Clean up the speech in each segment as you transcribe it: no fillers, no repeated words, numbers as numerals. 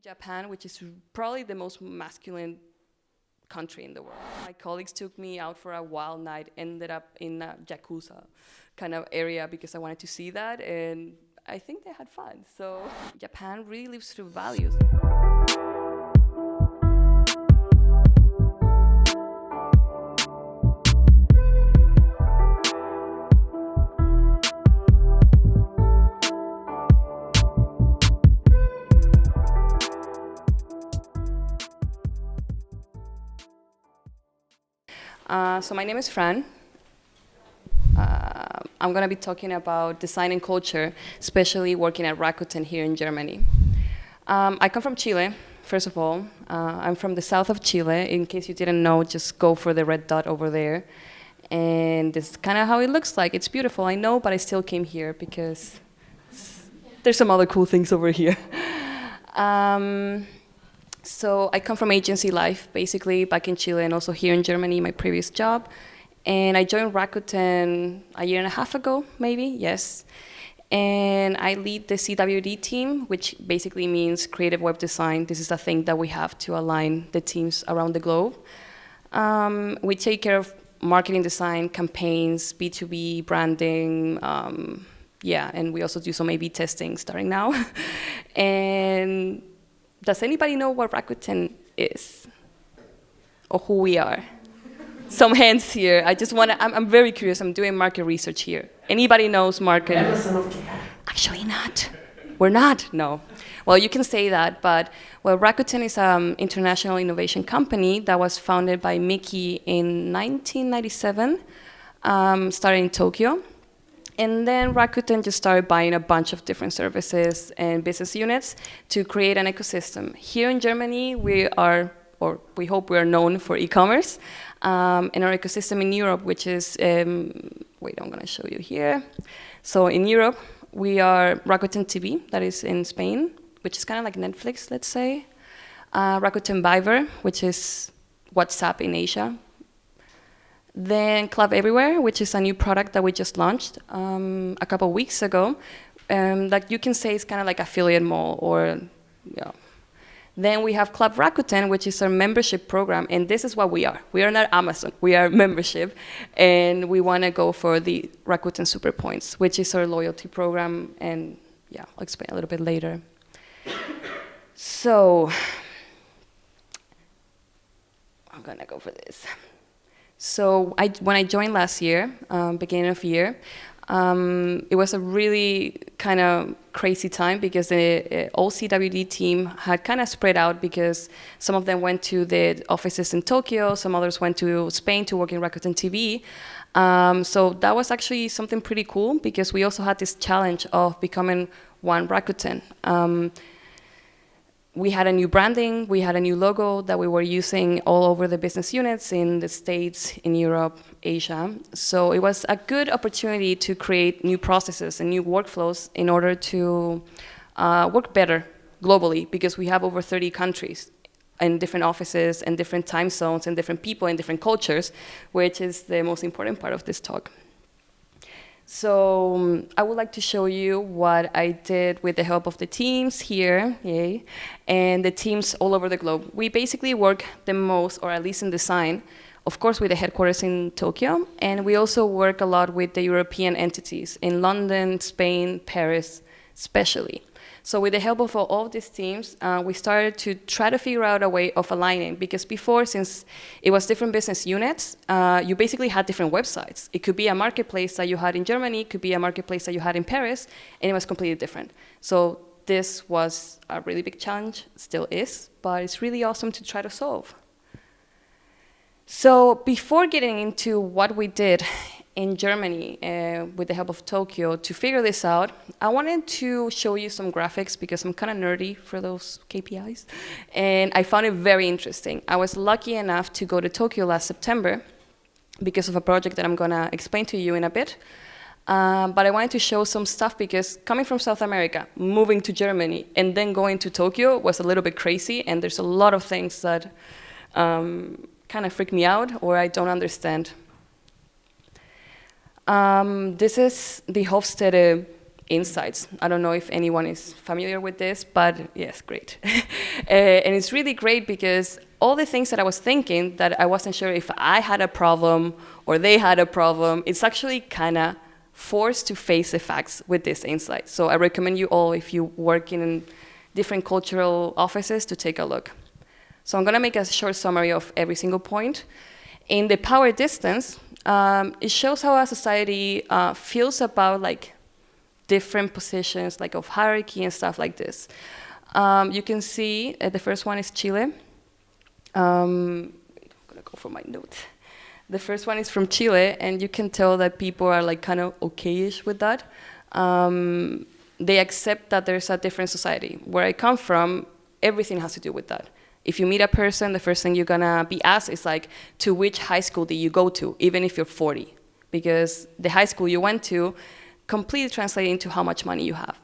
Japan, which is probably the most masculine country in the world. My colleagues took me out for a wild night, ended up in a Yakuza kind of area because I wanted to see that, and I think they had fun. So Japan really lives through values. So my name is Fran. I'm going to be talking about design and culture, especially working at Rakuten here in Germany. I come from Chile, first of all. I'm from the south of Chile. In case you didn't know, just go for the red dot over there. And this is kind of how it looks like. It's beautiful, I know, but I still came here because there's some other cool things over here. So I come from agency life, basically, back in Chile and also here in Germany, my previous job. And I joined Rakuten a year and a half ago, maybe, yes. And I lead the CWD team, which basically means creative web design. This is a thing that we have to align the teams around the globe. We take care of marketing design, campaigns, B2B, branding, yeah, and we also do some A/B testing starting now. And does anybody know what Rakuten is? Or who we are? Some hands here. I just want to, I'm very curious. I'm doing market research here. Anybody knows market? Actually not. We're not? No. Well, you can say that, but well, Rakuten is an international innovation company that was founded by Mickey in 1997, started in Tokyo. And then Rakuten just started buying a bunch of different services and business units to create an ecosystem. Here in Germany, we are, or we hope we are known for e-commerce. And our ecosystem in Europe, which is, wait, I'm gonna show you here. So in Europe, we are Rakuten TV, that is in Spain, which is kind of like Netflix, let's say. Rakuten Viber, which is WhatsApp in Asia. Then Club Everywhere, which is a new product that we just launched a couple weeks ago. That you can say is kind of like affiliate mall or, yeah. Then we have Club Rakuten, which is our membership program, and this is what we are. We are not Amazon, we are membership, and we want to go for the Rakuten Super Points, which is our loyalty program, and yeah, I'll explain a little bit later. So, I'm gonna go for this. So when I joined last year, beginning of year, it was a really kind of crazy time because the whole CWD team had kind of spread out because some of them went to the offices in Tokyo, some others went to Spain to work in Rakuten TV. So that was actually something pretty cool because we also had this challenge of becoming one Rakuten. We had a new branding, we had a new logo that we were using all over the business units in the States, in Europe, Asia. So it was a good opportunity to create new processes and new workflows in order to work better globally because we have over 30 countries and different offices and different time zones and different people and different cultures, which is the most important part of this talk. So I would like to show you what I did with the help of the teams here, yay, and the teams all over the globe. We basically work the most, or at least in design, of course with the headquarters in Tokyo, and we also work a lot with the European entities in London, Spain, Paris, especially. So with the help of all of these teams, we started to try to figure out a way of aligning, because before, since it was different business units, you basically had different websites. It could be a marketplace that you had in Germany, it could be a marketplace that you had in Paris, and it was completely different. So this was a really big challenge, still is, but it's really awesome to try to solve. So before getting into what we did in Germany with the help of Tokyo to figure this out, I wanted to show you some graphics because I'm kind of nerdy for those KPIs, and I found it very interesting. I was lucky enough to go to Tokyo last September because of a project that I'm gonna explain to you in a bit, but I wanted to show some stuff because coming from South America, moving to Germany, and then going to Tokyo was a little bit crazy, and there's a lot of things that kind of freak me out or I don't understand. This is the Hofstede Insights. I don't know if anyone is familiar with this, but yes, great. And it's really great because all the things that I was thinking that I wasn't sure if I had a problem or they had a problem, it's actually kind of forced to face the facts with this insight. So I recommend you all, if you work in different cultural offices, to take a look. So I'm going to make a short summary of every single point. In the power distance, it shows how a society feels about like different positions, like of hierarchy and stuff like this. You can see the first one is Chile. I'm gonna go for my notes. The first one is from Chile, and you can tell that people are like kind of okay-ish with that. They accept that there's a different society. Where I come from, everything has to do with that. If you meet a person, the first thing you're gonna be asked is like, to which high school did you go to, even if you're 40? Because the high school you went to completely translates into how much money you have.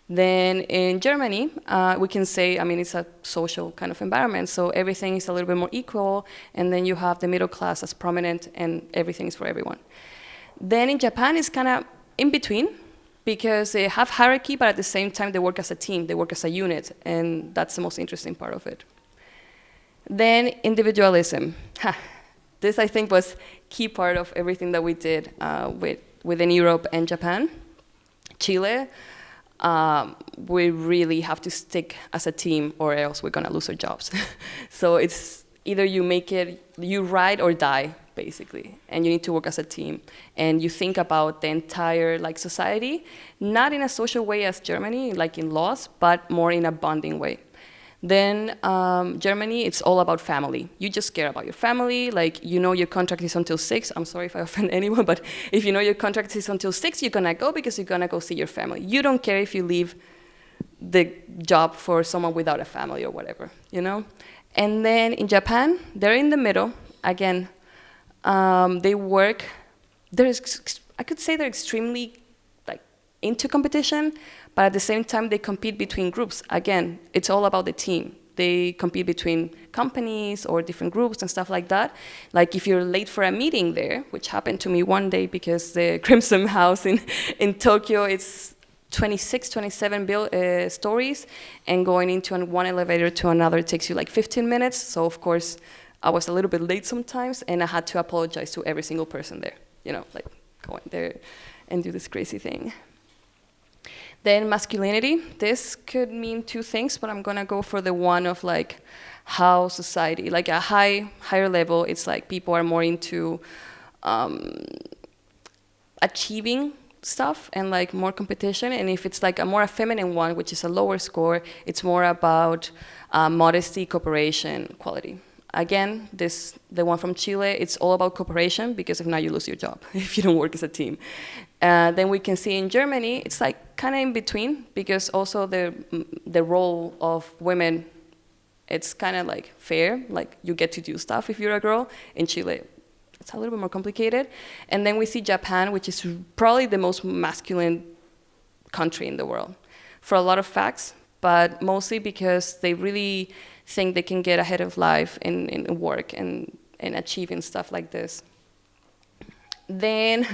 Then in Germany, we can say, I mean, it's a social kind of environment, so everything is a little bit more equal, and then you have the middle class as prominent, and everything is for everyone. Then in Japan, it's kind of in between, because they have hierarchy, but at the same time, they work as a team, they work as a unit, and that's the most interesting part of it. Then individualism. This, I think, was key part of everything that we did within Europe and Japan. Chile, we really have to stick as a team or else we're gonna lose our jobs. So it's either you make it, you ride or die, basically, and you need to work as a team. And you think about the entire like society, not in a social way as Germany, like in laws, but more in a bonding way. Then Germany, it's all about family. You just care about your family, like you know your contract is until 6. I'm sorry if I offend anyone, but if you know your contract is until 6, you're gonna go because you're gonna go see your family. You don't care if you leave the job for someone without a family or whatever, you know? And then in Japan, they're in the middle. Again, they work, I could say they're extremely like into competition, but at the same time, they compete between groups. Again, it's all about the team. They compete between companies or different groups and stuff like that. Like if you're late for a meeting there, which happened to me one day because the Crimson House in Tokyo, it's 26, 27 stories, and going into one elevator to another takes you like 15 minutes. So of course, I was a little bit late sometimes, and I had to apologize to every single person there. You know, like go in there and do this crazy thing. Then masculinity, this could mean two things, but I'm gonna go for the one of like how society, like a higher level, it's like people are more into achieving stuff and like more competition. And if it's like a more feminine one, which is a lower score, it's more about modesty, cooperation, quality. Again, the one from Chile, it's all about cooperation, because if not, you lose your job if you don't work as a team. Then we can see in Germany, it's like kind of in between, because also the role of women, it's kind of like fair, like you get to do stuff if you're a girl. In Chile, it's a little bit more complicated. And then we see Japan, which is probably the most masculine country in the world, for a lot of facts, but mostly because they really think they can get ahead of life in work and achieving stuff like this. Then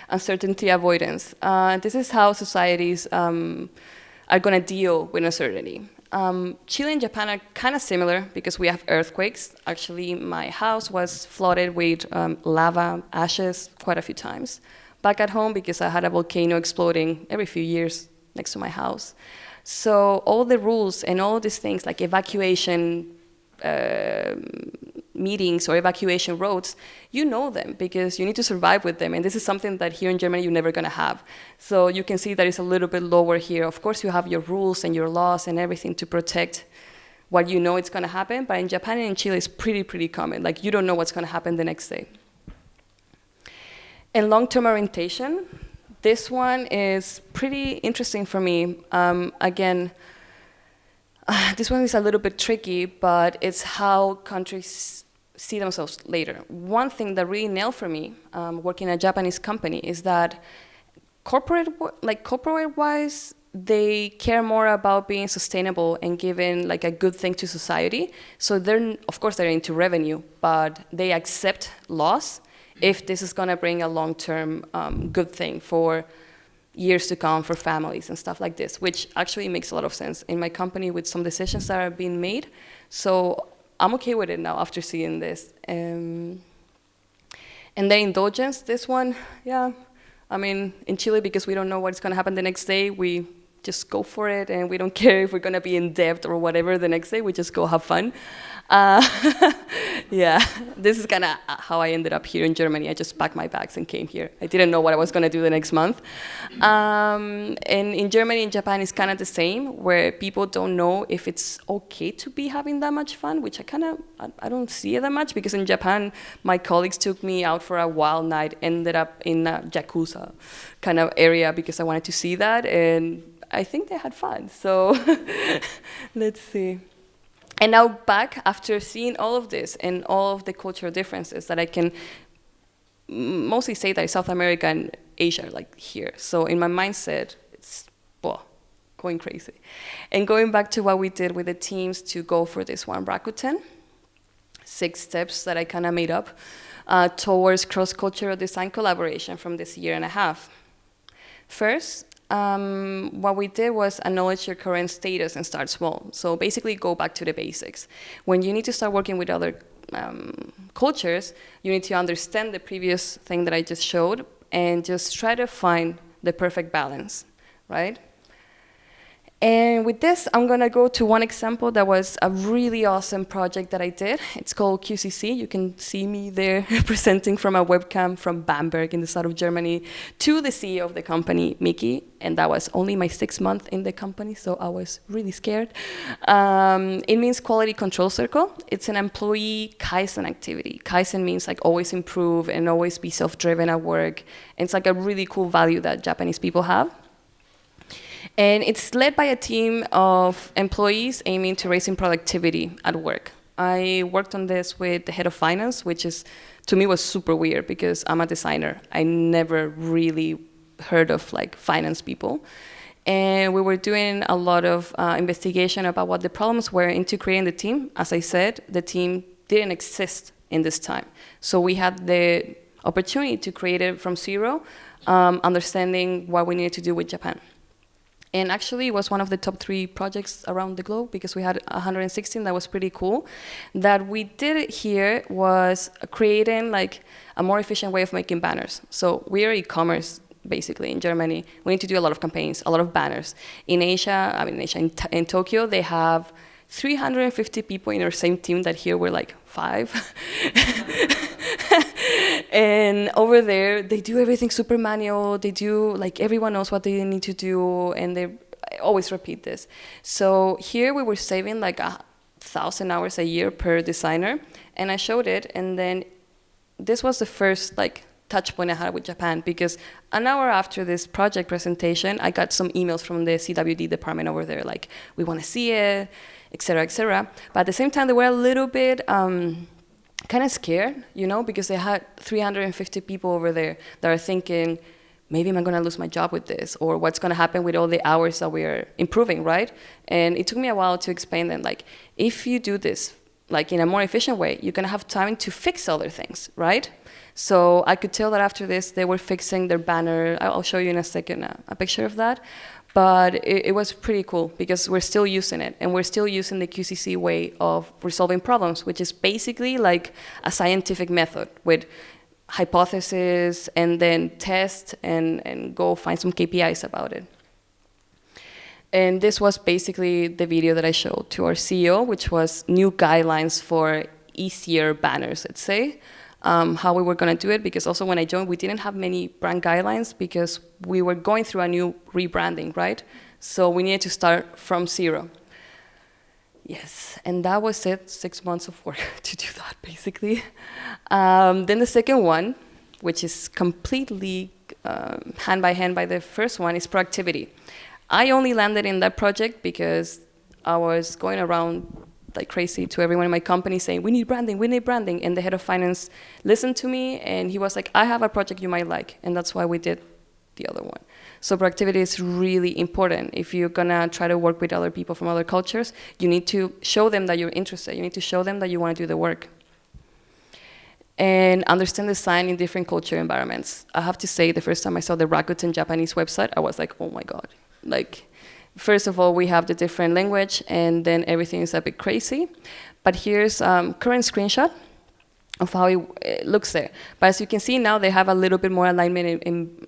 uncertainty avoidance. This is how societies are going to deal with uncertainty. Chile and Japan are kind of similar because we have earthquakes. Actually, my house was flooded with lava, ashes quite a few times. Back at home, because I had a volcano exploding every few years next to my house. So all the rules and all these things like evacuation meetings or evacuation roads, you know them because you need to survive with them. And this is something that here in Germany you're never gonna have. So you can see that it's a little bit lower here. Of course you have your rules and your laws and everything to protect what you know it's gonna happen, but in Japan and in Chile it's pretty common. Like you don't know what's gonna happen the next day. And long-term orientation, this one is pretty interesting for me. Again, this one is a little bit tricky, but it's how countries see themselves later. One thing that really nailed for me, working in a Japanese company, is that corporate-wise, they care more about being sustainable and giving like a good thing to society. So of course, they're into revenue, but they accept loss if this is going to bring a long-term good thing for years to come for families and stuff like this, which actually makes a lot of sense in my company with some decisions that are being made. So I'm okay with it now after seeing this. And the indulgence, this one, yeah. I mean, in Chile, because we don't know what's going to happen the next day, we just go for it, and we don't care if we're going to be in debt or whatever the next day. We just go have fun. Uh, yeah, this is kind of how I ended up here in Germany. I just packed my bags and came here. I didn't know what I was going to do the next month. And in Germany and Japan, it's kind of the same, where people don't know if it's okay to be having that much fun, which I don't see it that much, because in Japan, my colleagues took me out for a wild night, ended up in a jacuzzi kind of area because I wanted to see that, and I think they had fun. So let's see. And now back, after seeing all of this and all of the cultural differences, that I can mostly say that South America and Asia are like here. So in my mindset, it's going crazy. And going back to what we did with the teams to go for this one Rakuten, 6 steps that I kind of made up towards cross-cultural design collaboration from this year and a half. First, what we did was acknowledge your current status and start small. So basically go back to the basics. When you need to start working with other cultures, you need to understand the previous thing that I just showed and just try to find the perfect balance, right? And with this, I'm going to go to one example that was a really awesome project that I did. It's called QCC. You can see me there presenting from a webcam from Bamberg in the south of Germany to the CEO of the company, Mickey. And that was only my 6th month in the company, so I was really scared. It means quality control circle. It's an employee Kaizen activity. Kaizen means like always improve and always be self-driven at work. And it's like a really cool value that Japanese people have. And it's led by a team of employees aiming to raising productivity at work. I worked on this with the head of finance, which is, to me, was super weird because I'm a designer. I never really heard of like finance people. And we were doing a lot of investigation about what the problems were into creating the team. As I said, the team didn't exist in this time. So we had the opportunity to create it from zero, understanding what we needed to do with Japan. And actually, it was one of the top 3 projects around the globe because we had 116. That was pretty cool. That we did here was creating like a more efficient way of making banners. So we are e-commerce basically in Germany. We need to do a lot of campaigns, a lot of banners. In Asia, in Tokyo, they have 350 people in our same team that here we're like 5. And over there, they do everything super manual. They do, like, everyone knows what they need to do, and they always repeat this. So here we were saving like 1,000 hours a year per designer, and I showed it, and then this was the first like touch point I had with Japan, because an hour after this project presentation, I got some emails from the CWD department over there, like, we want to see it, et cetera, et cetera. But at the same time, they were a little bit kind of scared, you know, because they had 350 people over there that are thinking, maybe I'm going to lose my job with this, or what's going to happen with all the hours that we're improving, right? And it took me a while to explain them, like, if you do this, like, in a more efficient way, you're going to have time to fix other things, right? So I could tell that after this, they were fixing their banner. I'll show you in a second a picture of that. But it was pretty cool because we're still using it, and we're still using the QCC way of resolving problems, which is basically like a scientific method with hypothesis and then test and go find some KPIs about it. And this was basically the video that I showed to our CEO, which was new guidelines for easier banners, let's say. How we were going to do it, because also when I joined, we didn't have many brand guidelines because we were going through a new rebranding, right? So we needed to start from zero. Yes, and that was it, 6 months of work to do that, basically. Then the second one, which is completely hand by hand by the first one, is productivity. I only landed in that project because I was going around like crazy to everyone in my company saying, we need branding, and the head of finance listened to me, and he was like, I have a project you might like, and that's why we did the other one. So productivity is really important. If you're gonna try to work with other people from other cultures, you need to show them that you're interested, you need to show them that you want to do the work. and understand design in different culture environments. I have to say, the first time I saw the Rakuten Japanese website, I was like, oh my God. Like, first of all, we have the different language, and then everything is a bit crazy. But here's current screenshot of how it looks there. But as you can see now, they have a little bit more alignment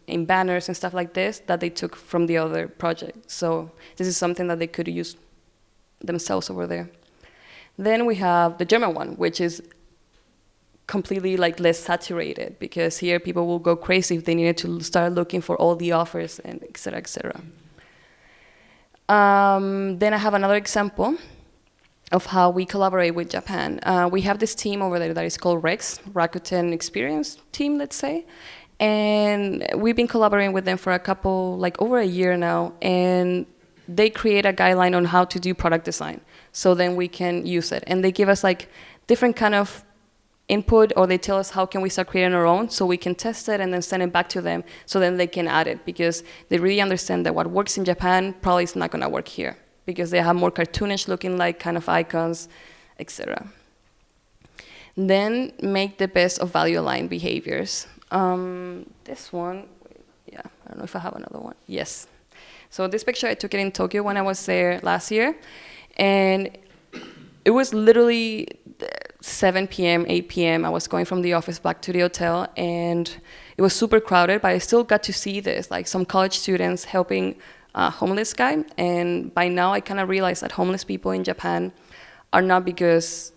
in banners and stuff like this that they took from the other project. So this is something that they could use themselves over there. Then we have the German one, which is completely like less saturated, because here people will go crazy if they needed to start looking for all the offers and et cetera, et cetera. Then I have another example of how we collaborate with Japan. We have this team over there that is called REX, Rakuten Experience Team, let's say. And we've been collaborating with them for over a year now. And they create a guideline on how to do product design. So then we can use it. And they give us like different kind of input, or they tell us how can we start creating our own, so we can test it and then send it back to them, so then they can add it, because they really understand that what works in Japan probably is not gonna work here, because they have more cartoonish looking like kind of icons, etc. Then make the best of value aligned behaviors. This one, yeah, I don't know if I have another one. Yes. So this picture, I took it in Tokyo when I was there last year, and it was literally 7 p.m., 8 p.m. I was going from the office back to the hotel, and it was super crowded, but I still got to see this, like some college students helping a homeless guy. And by now I kind of realized that homeless people in Japan are not because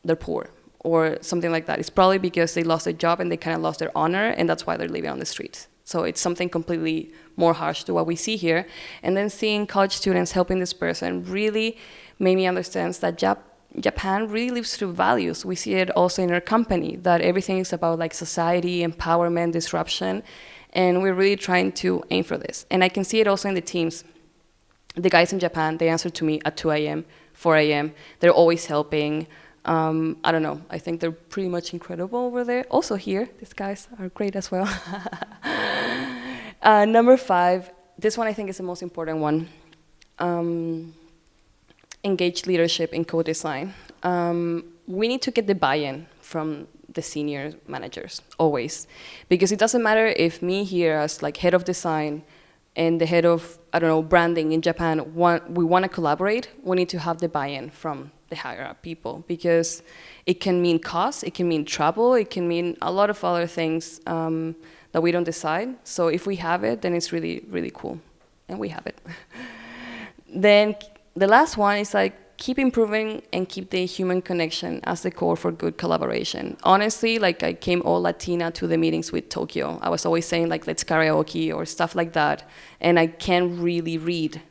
they're poor or something like that. It's probably because they lost their job and they kind of lost their honor, and that's why they're living on the streets. So it's something completely more harsh to what we see here. And then seeing college students helping this person really made me understand that Japan really lives through values. We see it also in our company, that everything is about like society, empowerment, disruption, and we're really trying to aim for this. And I can see it also in the teams. The guys in Japan, they answer to me at 2 a.m., 4 a.m. They're always helping. I don't know, I think they're pretty much incredible over there. Also here, these guys are great as well. Number 5, this one I think is the most important one. Engage leadership in co-design. We need to get the buy-in from the senior managers, always. Because it doesn't matter if me here as like head of design and the head of, I don't know, branding in Japan, we want to collaborate, we need to have the buy-in from the higher up people, because it can mean cost, it can mean travel, it can mean a lot of other things that we don't decide. So if we have it, then it's really, really cool, and we have it. Then the last one is like, keep improving and keep the human connection as the core for good collaboration. Honestly, like I came all Latina to the meetings with Tokyo. I was always saying like, let's karaoke or stuff like that. And I can't really read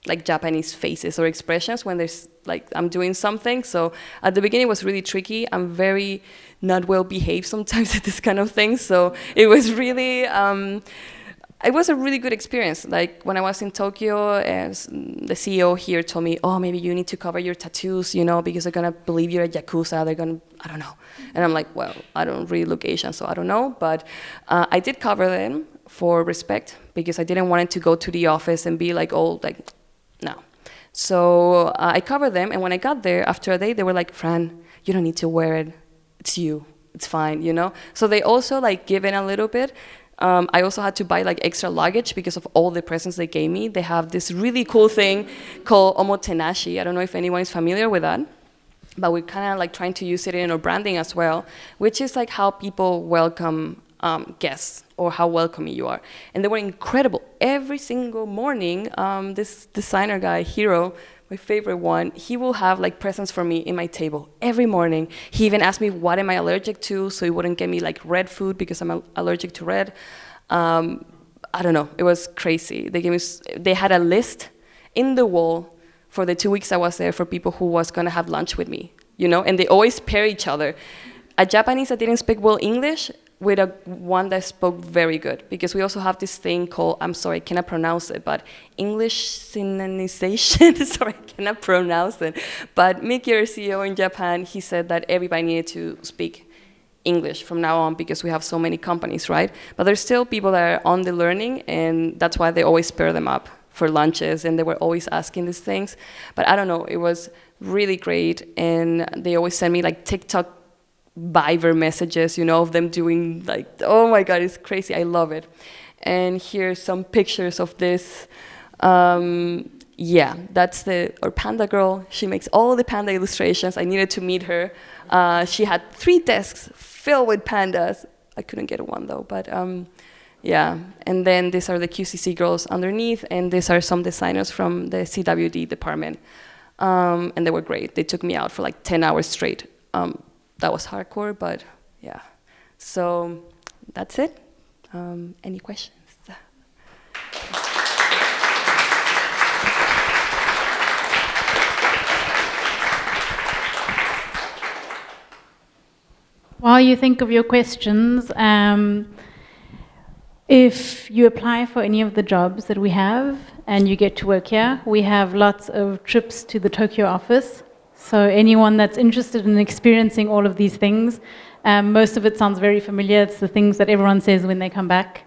like Japanese faces or expressions when there's like, I'm doing something. So at the beginning it was really tricky. I'm very not well behaved sometimes at this kind of thing. So it was really, it was a really good experience. Like when I was in Tokyo, as the CEO here told me, oh, maybe you need to cover your tattoos, you know, because they're gonna believe you're a Yakuza, they're gonna, I don't know. And I'm like, well, I don't really look Asian, so I don't know. But I did cover them for respect, because I didn't want it to go to the office and be like, oh, like, no. So I covered them, and when I got there, after a day, they were like, Fran, you don't need to wear it, it's you, it's fine, you know? So they also like give in a little bit. I also had to buy like extra luggage because of all the presents they gave me. They have this really cool thing called omotenashi. I don't know if anyone is familiar with that, but we're kind of like trying to use it in our branding as well, which is like how people welcome guests, or how welcoming you are. And they were incredible. Every single morning, this designer guy, Hiro, my favorite one, he will have like presents for me in my table every morning. He even asked me what am I allergic to, so he wouldn't get me like red food because I'm allergic to red. I don't know, it was crazy. They had a list in the wall for the 2 weeks I was there for people who was gonna have lunch with me, you know, and they always pair each other. A Japanese that didn't speak well English with one that spoke very good, because we also have this thing called, I'm sorry, I cannot pronounce it, but English synchronization, sorry, I cannot pronounce it. But Miki, our CEO in Japan, he said that everybody needed to speak English from now on, because we have so many companies, right? But there's still people that are on the learning, and that's why they always pair them up for lunches, and they were always asking these things. But I don't know, it was really great, and they always send me like TikTok Viber messages, of them doing like, oh my God, it's crazy. I love it. And here's some pictures of this. Yeah, that's our panda girl. She makes all the panda illustrations. I needed to meet her. She had 3 desks filled with pandas. I couldn't get one though, but yeah. And then these are the QCC girls underneath, and these are some designers from the CWD department. And they were great. They took me out for like 10 hours straight. That was hardcore, but yeah. So that's it. Any questions? While you think of your questions, if you apply for any of the jobs that we have and you get to work here, we have lots of trips to the Tokyo office. So anyone that's interested in experiencing all of these things, most of it sounds very familiar. It's the things that everyone says when they come back.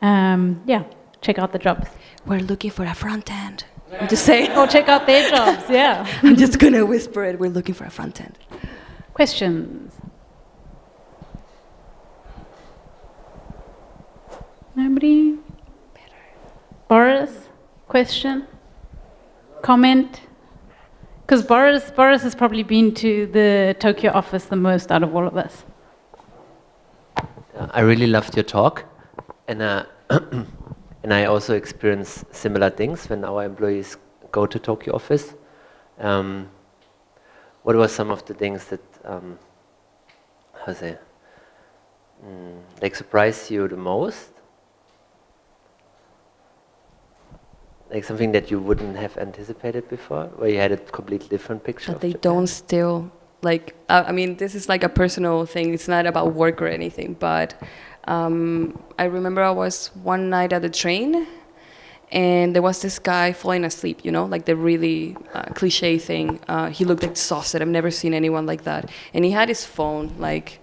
Yeah, check out the jobs. We're looking for a front end. I'm just saying. Or check out their jobs, yeah. I'm just going to whisper it. We're looking for a front end. Questions? Nobody? Boris? Question? Comment? Because Boris has probably been to the Tokyo office the most out of all of us. I really loved your talk, and and I also experience similar things when our employees go to Tokyo office. What were some of the things that like surprised you the most? Like something that you wouldn't have anticipated before, where you had a completely different picture. That they don't steal. Like, I mean, this is like a personal thing. It's not about work or anything. But I remember I was one night at the train, and there was this guy falling asleep. Like the really cliche thing. He looked exhausted. I've never seen anyone like that. And he had his phone like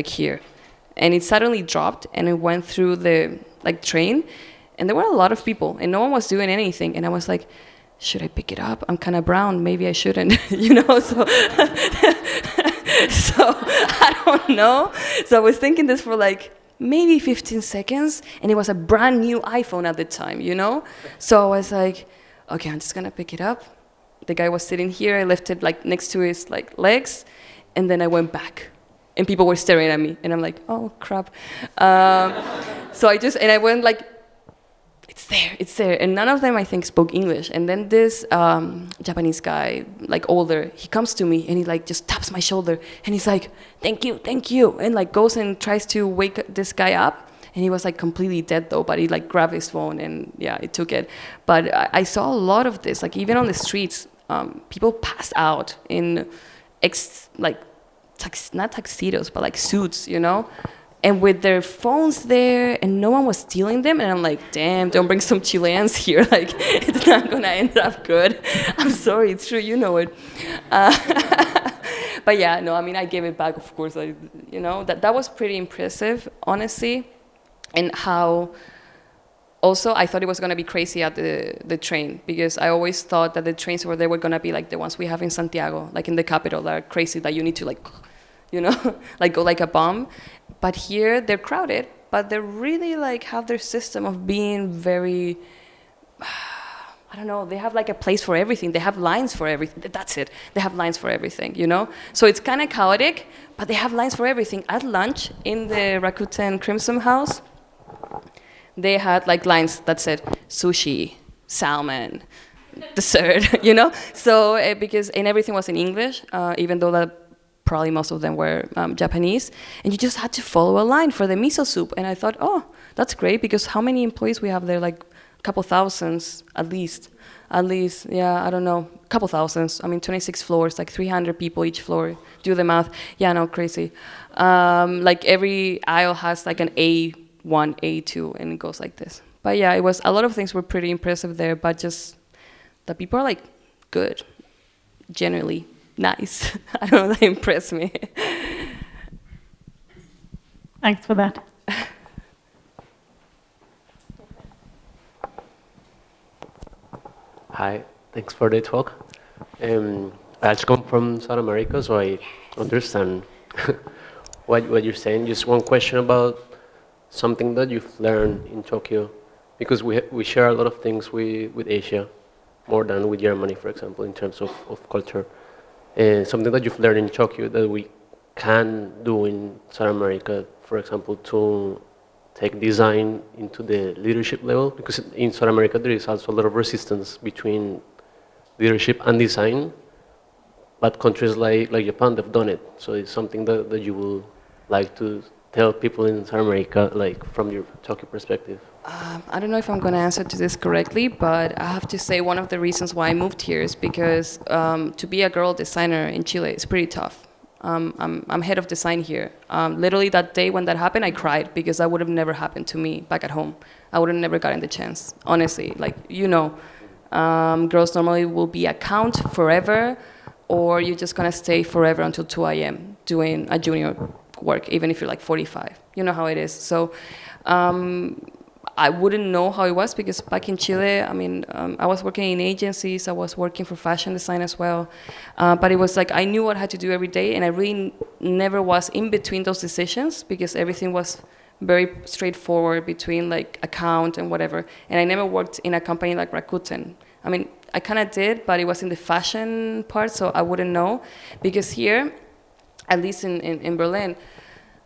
here, and it suddenly dropped, and it went through the train. And there were a lot of people, and no one was doing anything. And I was like, should I pick it up? I'm kind of brown. Maybe I shouldn't, So, so I don't know. So I was thinking this for like maybe 15 seconds, and it was a brand new iPhone at the time, So I was like, okay, I'm just gonna pick it up. The guy was sitting here. I left it like next to his legs, and then I went back. And people were staring at me, and I'm like, oh crap. So I went like, it's there. And none of them, I think, spoke English. And then this Japanese guy, older, he comes to me and he just taps my shoulder and he's like, thank you. And goes and tries to wake this guy up. And he was completely dead though, but he grabbed his phone and yeah, he took it. But I saw a lot of this, even on the streets, people passed out in not tuxedos, but suits, and with their phones there, and no one was stealing them. And I'm like, damn, don't bring some Chileans here. It's not gonna end up good. I'm sorry, it's true, you know it. But yeah, no, I mean, I gave it back, of course. That was pretty impressive, honestly. And how, also, I thought it was gonna be crazy at the train, because I always thought that the trains they were gonna be like the ones we have in Santiago, in the capital, that are crazy, that you need to go like a bomb. But here they're crowded, but they really have their system of being very, I don't know, they have a place for everything. They have lines for everything. That's it. They have lines for everything, So it's kind of chaotic, but they have lines for everything. At lunch in the Rakuten Crimson House, they had lines that said sushi, salmon, dessert, So and everything was in English, even though that probably most of them were Japanese, and you just had to follow a line for the miso soup. And I thought, oh, that's great, because how many employees we have there? A couple thousands, at least, yeah, I don't know, a couple thousands. I mean, 26 floors, 300 people each floor. Do the math. Yeah, no, crazy. Every aisle has an A1, A2, and it goes like this. But yeah, a lot of things were pretty impressive there, but just the people are good, generally. Nice. I don't know, that impressed me. Thanks for that. Hi, thanks for the talk. I just come from South America, so I understand what you're saying. Just one question about something that you've learned in Tokyo, because we share a lot of things with Asia, more than with Germany, for example, in terms of culture. Something that you've learned in Tokyo that we can do in South America, for example, to take design into the leadership level, because in South America there is also a lot of resistance between leadership and design, but countries like Japan, they've done it. So it's something that you will like to tell people in South America, like from your Tokyo perspective. I don't know if I'm going to answer to this correctly, but I have to say one of the reasons why I moved here is because to be a girl designer in Chile is pretty tough. I'm head of design here. Literally that day when that happened, I cried because that would have never happened to me back at home. I would have never gotten the chance, honestly. Like, girls normally will be account forever, or you're just going to stay forever until 2 a.m. doing a junior work, even if you're like 45. You know how it is. So I wouldn't know how it was because back in Chile, I was working in agencies, I was working for fashion design as well. But it was like I knew what I had to do every day, and I really never was in between those decisions because everything was very straightforward between like account and whatever. And I never worked in a company like Rakuten. I kind of did, but it was in the fashion part, so I wouldn't know. Because here, at least in Berlin,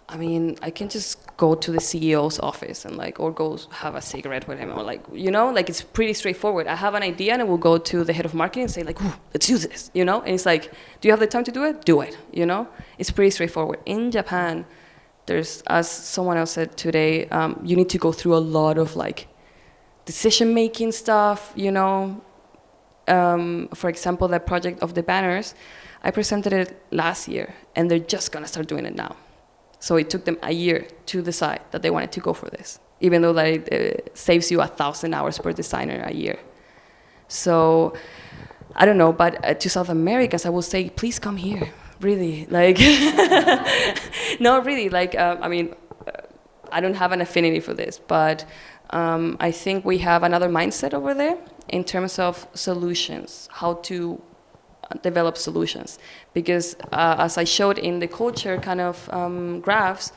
I can just go to the CEO's office and or go have a cigarette with him, or it's pretty straightforward. I have an idea and I will go to the head of marketing and say ooh, let's use this, And it's like, do you have the time to do it? Do it, It's pretty straightforward. In Japan, there's, as someone else said today, you need to go through a lot of decision-making stuff, For example, that project of the banners, I presented it last year and they're just gonna start doing it now. So it took them a year to decide that they wanted to go for this, even though that it saves you 1,000 hours per designer a year. So I don't know, but to South Americans, I will say, please come here, really. No, really, I don't have an affinity for this, but I think we have another mindset over there in terms of solutions, how to develop solutions, because as I showed in the culture kind of graphs,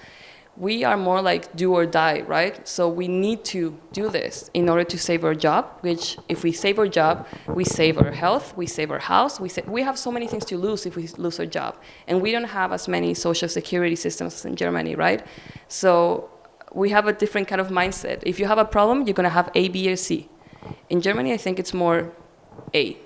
we are more like do or die, right? So we need to do this in order to save our job, which if we save our job, we save our health, we save our house, we have so many things to lose if we lose our job. And we don't have as many social security systems as in Germany, right? So we have a different kind of mindset. If you have a problem, you're gonna have A, B, or C. In Germany, I think it's more A.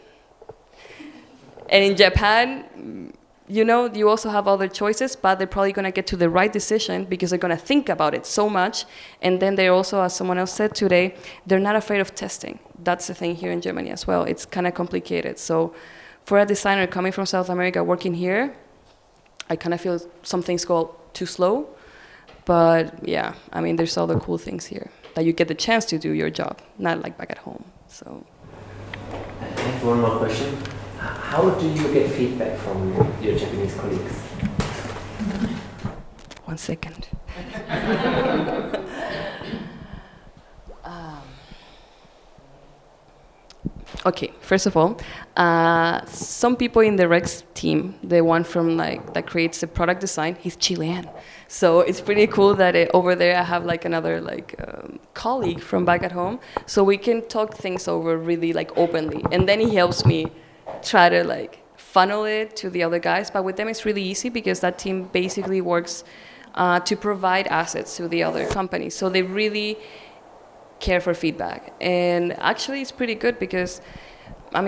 And in Japan, you also have other choices, but they're probably going to get to the right decision because they're going to think about it so much. And then they're also, as someone else said today, they're not afraid of testing. That's the thing here in Germany as well. It's kind of complicated. So for a designer coming from South America working here, I kind of feel some things go too slow. But yeah, there's other cool things here that you get the chance to do your job, not like back at home. So. I have one more question. How do you get feedback from your Japanese colleagues? 1 second. Okay, first of all, some people in the Rex team, the one from that creates the product design, he's Chilean. So it's pretty cool that over there I have another colleague from back at home, so we can talk things over really openly, and then he helps me try to funnel it to the other guys. But with them it's really easy because that team basically works to provide assets to the other companies, so they really care for feedback. And actually it's pretty good because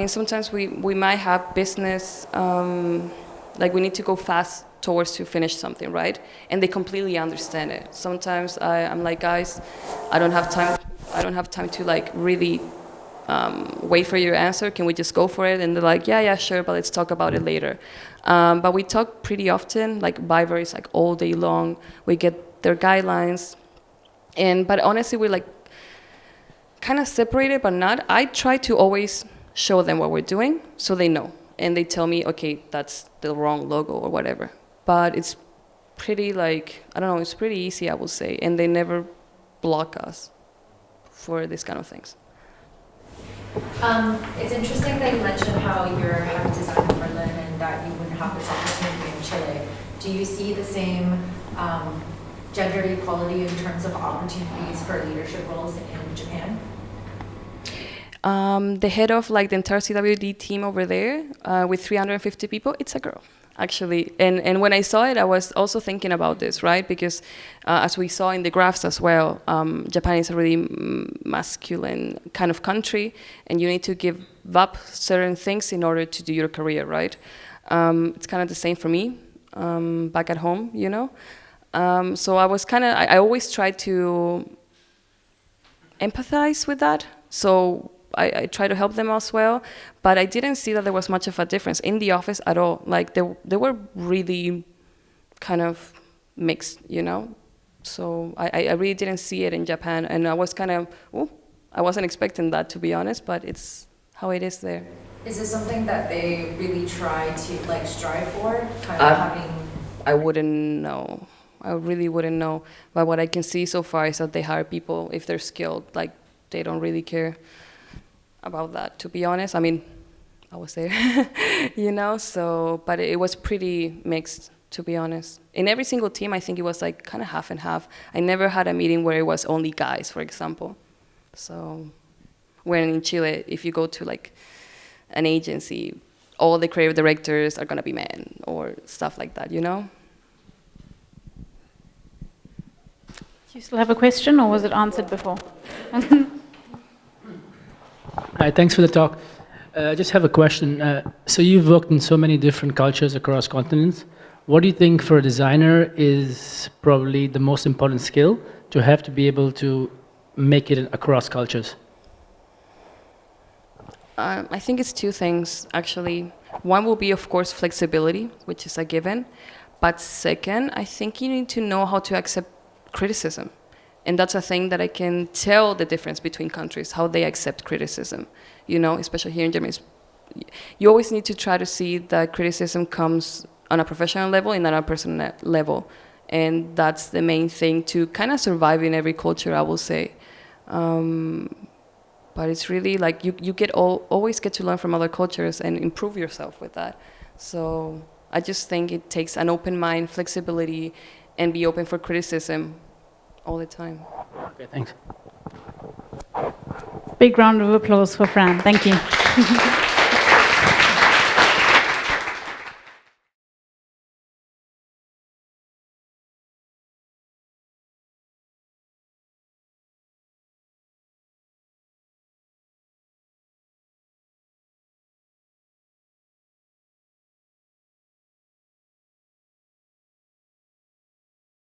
sometimes we might have business we need to go fast towards to finish something, right? And they completely understand it. Sometimes I'm like, guys, I don't have time to really wait for your answer. Can we just go for it? And they're like, yeah, sure, but let's talk about it later. But we talk pretty often, Viber is all day long. We get their guidelines. But honestly, we're kind of separated, but not. I try to always show them what we're doing so they know. And they tell me, okay, that's the wrong logo or whatever. But it's pretty it's pretty easy, I would say. And they never block us for this kind of things. It's interesting that you mentioned how you're having design in Berlin and that you wouldn't have this opportunity in Chile. Do do you see the same gender equality in terms of opportunities for leadership roles in Japan? The head of like the entire CWD team over there, with 350 people, it's a girl, actually. And when I saw it, I was also thinking about this, right? Because as we saw in the graphs as well, Japan is a really masculine kind of country, and you need to give up certain things in order to do your career, right? It's kind of the same for me back at home, you know? So I was kind of, I always try to empathize with that. So I try to help them as well, but I didn't see that there was much of a difference in the office at all. Like they were really kind of mixed, you know? So I really didn't see it in Japan, and I was kind of, I wasn't expecting that, to be honest, but it's how it is there. Is this something that they really try to like strive for, kind of having? I wouldn't know. I really wouldn't know. But what I can see so far is that they hire people if they're skilled. Like, they don't really care about that, to be honest. I mean, I was there, you know, so, but it was pretty mixed, to be honest. In every single team, I think it was like kind of half and half. I never had a meeting where it was only guys, for example. So, when in Chile, if you go to like an agency, all the creative directors are gonna be men, or stuff like that, you know? Do you still have a question, or was it answered before? Hi, thanks for the talk. I just have a question. So you've worked in so many different cultures across continents. What do you think for a designer is probably the most important skill to have to be able to make it across cultures? I think it's two things, actually. One will be, of course, flexibility, which is a given. But second, I think you need to know how to accept criticism. And that's a thing that I can tell the difference between countries, how they accept criticism. You know, especially here in Germany, you always need to try to see that criticism comes on a professional level and not on a personal level. And that's the main thing to kind of survive in every culture, I will say. But it's really like you always get to learn from other cultures and improve yourself with that. So I just think it takes an open mind, flexibility, and be open for criticism all the time. Okay, thanks. Big round of applause for Fran. Thank you.